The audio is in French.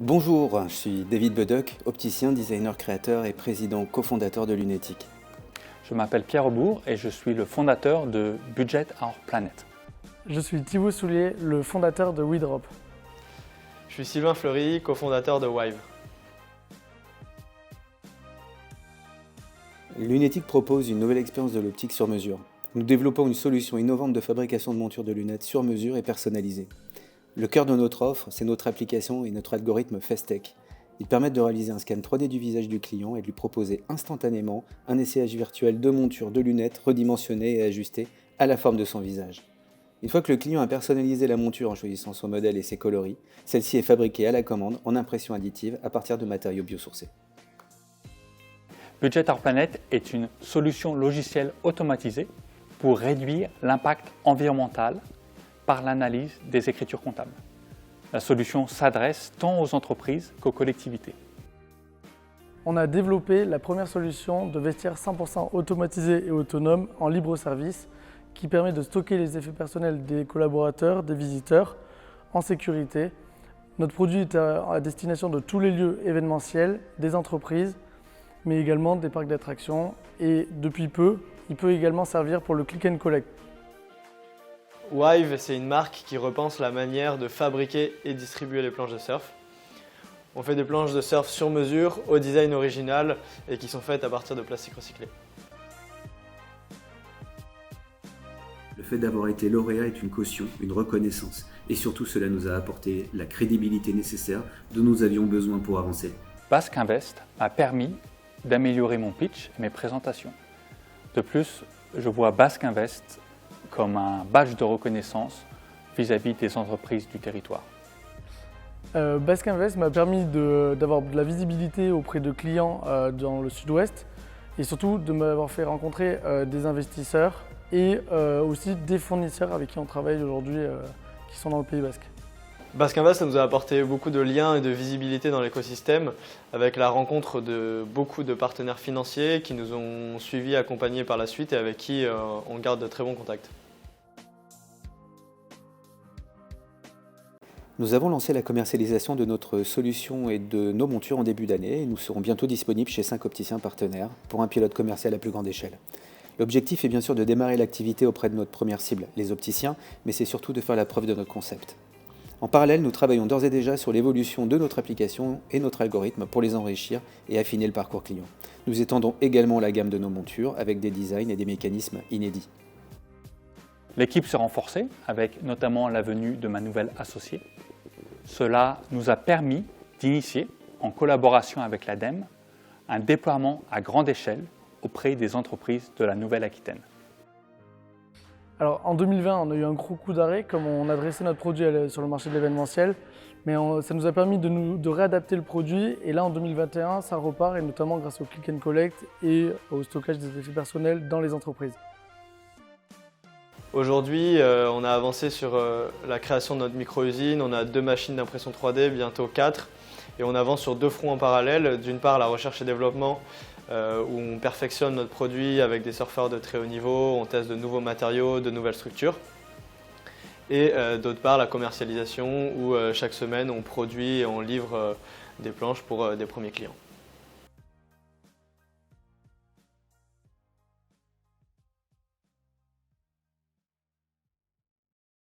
Bonjour, je suis David Bedoc, opticien, designer créateur et président cofondateur de Lunetic. Je m'appelle Pierre Aubourg et je suis le fondateur de Budget Our Planet. Je suis Thibaut Soulier, le fondateur de WeDrop. Je suis Sylvain Fleury, cofondateur de Wive. Lunetic propose une nouvelle expérience de l'optique sur mesure. Nous développons une solution innovante de fabrication de montures de lunettes sur mesure et personnalisées. Le cœur de notre offre, c'est notre application et notre algorithme FaceTech. Ils permettent de réaliser un scan 3D du visage du client et de lui proposer instantanément un essayage virtuel de monture de lunettes redimensionnées et ajustées à la forme de son visage. Une fois que le client a personnalisé la monture en choisissant son modèle et ses coloris, celle-ci est fabriquée à la commande en impression additive à partir de matériaux biosourcés. Budget Our Planet est une solution logicielle automatisée pour réduire l'impact environnemental par l'analyse des écritures comptables. La solution s'adresse tant aux entreprises qu'aux collectivités. On a développé la première solution de vestiaire 100% automatisé et autonome en libre service qui permet de stocker les effets personnels des collaborateurs, des visiteurs en sécurité. Notre produit est à destination de tous les lieux événementiels, des entreprises, mais également des parcs d'attractions et depuis peu, il peut également servir pour le click and collect. Wive, c'est une marque qui repense la manière de fabriquer et distribuer les planches de surf. On fait des planches de surf sur mesure, au design original et qui sont faites à partir de plastique recyclé. Le fait d'avoir été lauréat est une caution, une reconnaissance. Et surtout, cela nous a apporté la crédibilité nécessaire dont nous avions besoin pour avancer. Basque Invest m'a permis d'améliorer mon pitch et mes présentations. De plus, je vois Basque Invest comme un badge de reconnaissance vis-à-vis des entreprises du territoire. Basque Invest m'a permis d'avoir de la visibilité auprès de clients dans le sud-ouest et surtout de m'avoir fait rencontrer des investisseurs et aussi des fournisseurs avec qui on travaille aujourd'hui qui sont dans le Pays Basque. Basque Invest, ça nous a apporté beaucoup de liens et de visibilité dans l'écosystème avec la rencontre de beaucoup de partenaires financiers qui nous ont suivis, accompagnés par la suite et avec qui on garde de très bons contacts. Nous avons lancé la commercialisation de notre solution et de nos montures en début d'année et nous serons bientôt disponibles chez 5 opticiens partenaires pour un pilote commercial à plus grande échelle. L'objectif est bien sûr de démarrer l'activité auprès de notre première cible, les opticiens, mais c'est surtout de faire la preuve de notre concept. En parallèle, nous travaillons d'ores et déjà sur l'évolution de notre application et notre algorithme pour les enrichir et affiner le parcours client. Nous étendons également la gamme de nos montures avec des designs et des mécanismes inédits. L'équipe s'est renforcée avec notamment la venue de ma nouvelle associée. Cela nous a permis d'initier, en collaboration avec l'ADEME, un déploiement à grande échelle auprès des entreprises de la Nouvelle-Aquitaine. Alors en 2020, on a eu un gros coup d'arrêt comme on adressait notre produit sur le marché de l'événementiel, mais ça nous a permis de réadapter le produit et là en 2021, ça repart et notamment grâce au click and collect et au stockage des effets personnels dans les entreprises. Aujourd'hui, on a avancé sur la création de notre micro-usine, on a 2 machines d'impression 3D, bientôt 4, et on avance sur 2 fronts en parallèle. D'une part, la recherche et développement, où on perfectionne notre produit avec des surfeurs de très haut niveau, on teste de nouveaux matériaux, de nouvelles structures. Et d'autre part, la commercialisation, où chaque semaine on produit et on livre des planches pour des premiers clients.